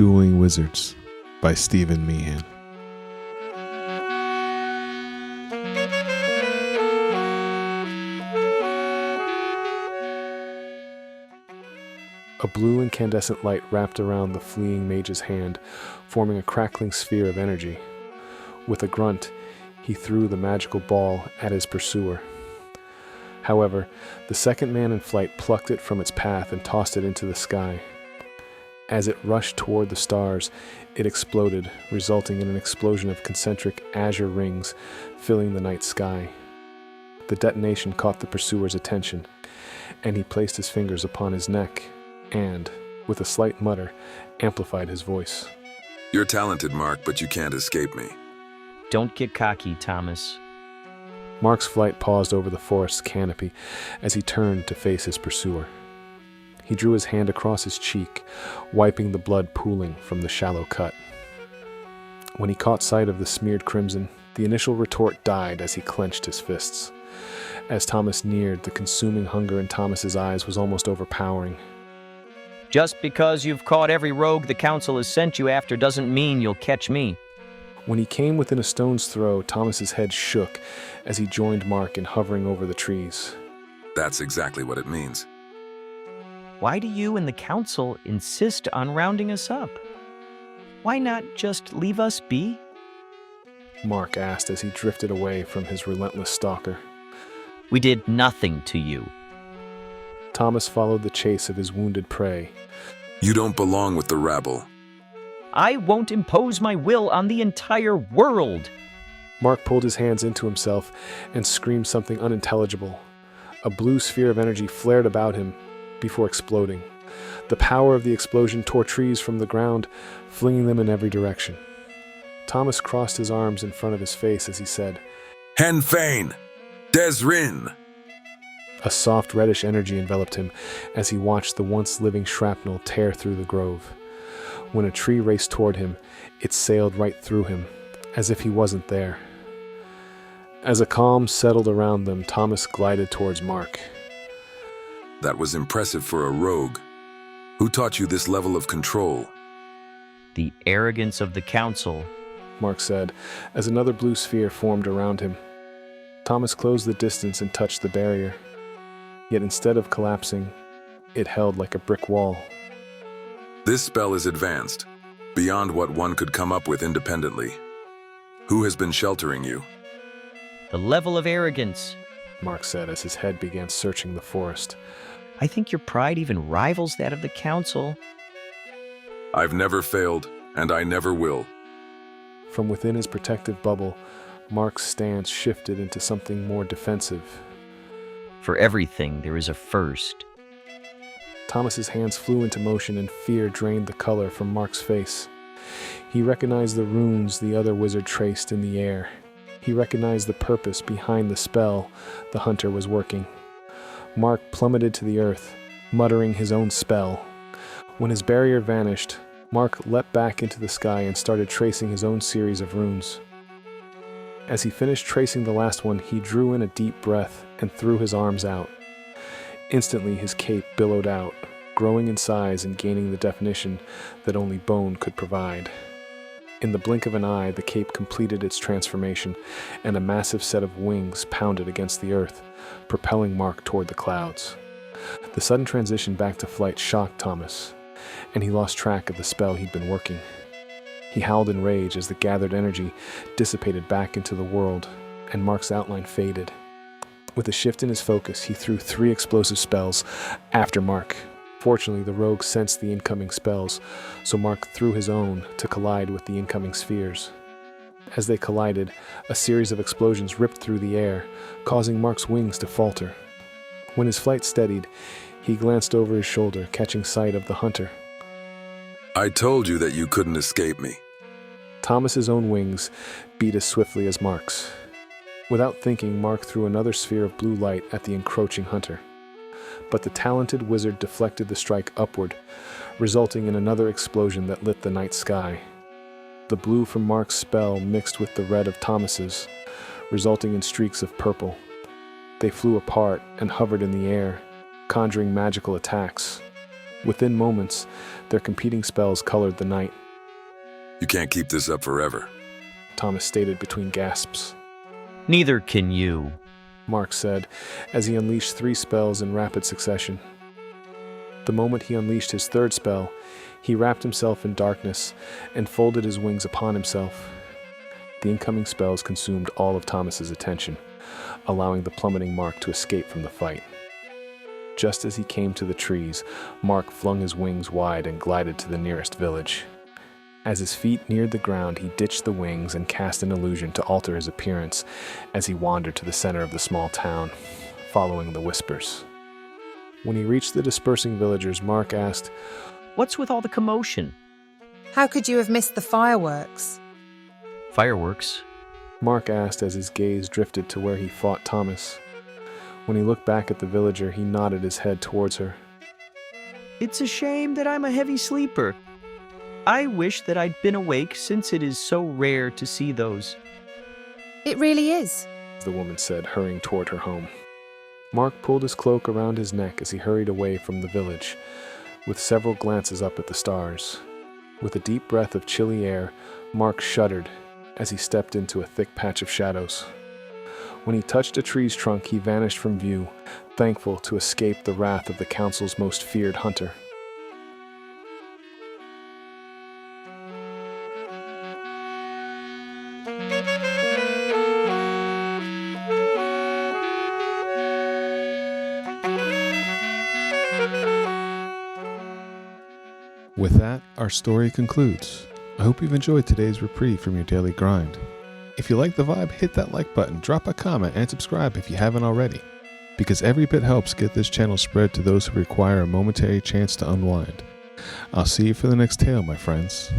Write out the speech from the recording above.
Dueling Wizards by Stephen Meehan. A blue incandescent light wrapped around the fleeing mage's hand, forming a crackling sphere of energy. With a grunt, he threw the magical ball at his pursuer. However, the second man in flight plucked it from its path and tossed it into the sky. As it rushed toward the stars, it exploded, resulting in an explosion of concentric azure rings filling the night sky. The detonation caught the pursuer's attention, and he placed his fingers upon his neck and, with a slight mutter, amplified his voice. You're talented, Mark, but you can't escape me. Don't get cocky, Thomas. Mark's flight paused over the forest's canopy as he turned to face his pursuer. He drew his hand across his cheek, wiping the blood pooling from the shallow cut. When he caught sight of the smeared crimson, the initial retort died as he clenched his fists. As Thomas neared, the consuming hunger in Thomas's eyes was almost overpowering. Just because you've caught every rogue the council has sent you after doesn't mean you'll catch me. When he came within a stone's throw, Thomas's head shook as he joined Mark in hovering over the trees. That's exactly what it means. Why do you and the council insist on rounding us up? Why not just leave us be? Mark asked as he drifted away from his relentless stalker. We did nothing to you. Thomas followed the chase of his wounded prey. You don't belong with the rabble. I won't impose my will on the entire world. Mark pulled his hands into himself and screamed something unintelligible. A blue sphere of energy flared about him before exploding. The power of the explosion tore trees from the ground, flinging them in every direction. Thomas crossed his arms in front of his face as he said, Hen Fain! Desrin! A soft reddish energy enveloped him as he watched the once living shrapnel tear through the grove. When a tree raced toward him, it sailed right through him, as if he wasn't there. As a calm settled around them, Thomas glided towards Mark. That was impressive for a rogue. Who taught you this level of control? The arrogance of the council, Mark said, as another blue sphere formed around him. Thomas closed the distance and touched the barrier. Yet instead of collapsing, it held like a brick wall. This spell is advanced, beyond what one could come up with independently. Who has been sheltering you? the level of arrogance. Mark said as his head began searching the forest. I think your pride even rivals that of the council. I've never failed, and I never will. From within his protective bubble, Mark's stance shifted into something more defensive. For everything, there is a first. Thomas's hands flew into motion and fear drained the color from Mark's face. He recognized the runes the other wizard traced in the air. He recognized the purpose behind the spell the hunter was working. Mark plummeted to the earth, muttering his own spell. When his barrier vanished, Mark leapt back into the sky and started tracing his own series of runes. As he finished tracing the last one, he drew in a deep breath and threw his arms out. Instantly, his cape billowed out, growing in size and gaining the definition that only bone could provide. In the blink of an eye, the cape completed its transformation, and a massive set of wings pounded against the earth, propelling Mark toward the clouds. The sudden transition back to flight shocked Thomas, and he lost track of the spell he'd been working. He howled in rage as the gathered energy dissipated back into the world, and Mark's outline faded. With a shift in his focus, he threw 3 explosive spells after Mark. Fortunately, the rogue sensed the incoming spells, so Mark threw his own to collide with the incoming spheres. As they collided, a series of explosions ripped through the air, causing Mark's wings to falter. When his flight steadied, he glanced over his shoulder, catching sight of the hunter. I told you that you couldn't escape me. Thomas's own wings beat as swiftly as Mark's. Without thinking, Mark threw another sphere of blue light at the encroaching hunter. But the talented wizard deflected the strike upward, resulting in another explosion that lit the night sky. The blue from Mark's spell mixed with the red of Thomas's, resulting in streaks of purple. They flew apart and hovered in the air, conjuring magical attacks. Within moments, their competing spells colored the night, You can't keep this up forever. Thomas stated between gasps. Neither can you. Mark said, as he unleashed 3 spells in rapid succession. The moment he unleashed his 3rd spell, he wrapped himself in darkness and folded his wings upon himself. The incoming spells consumed all of Thomas's attention, allowing the plummeting Mark to escape from the fight. Just as he came to the trees, Mark flung his wings wide and glided to the nearest village. As his feet neared the ground, he ditched the wings and cast an illusion to alter his appearance as he wandered to the center of the small town, following the whispers. When he reached the dispersing villagers, Mark asked, What's with all the commotion? How could you have missed the fireworks? Fireworks? Mark asked as his gaze drifted to where he fought Thomas. When he looked back at the villager, he nodded his head towards her. It's a shame that I'm a heavy sleeper. I wish that I'd been awake since it is so rare to see those. It really is. The woman said, hurrying toward her home. Mark pulled his cloak around his neck as he hurried away from the village, with several glances up at the stars. With a deep breath of chilly air, Mark shuddered as he stepped into a thick patch of shadows. When he touched a tree's trunk, he vanished from view, thankful to escape the wrath of the council's most feared hunter. With that, our story concludes. I hope you've enjoyed today's reprieve from your daily grind. If you like the vibe, hit that like button, drop a comment, and subscribe if you haven't already, because every bit helps get this channel spread to those who require a momentary chance to unwind. I'll see you for the next tale, my friends.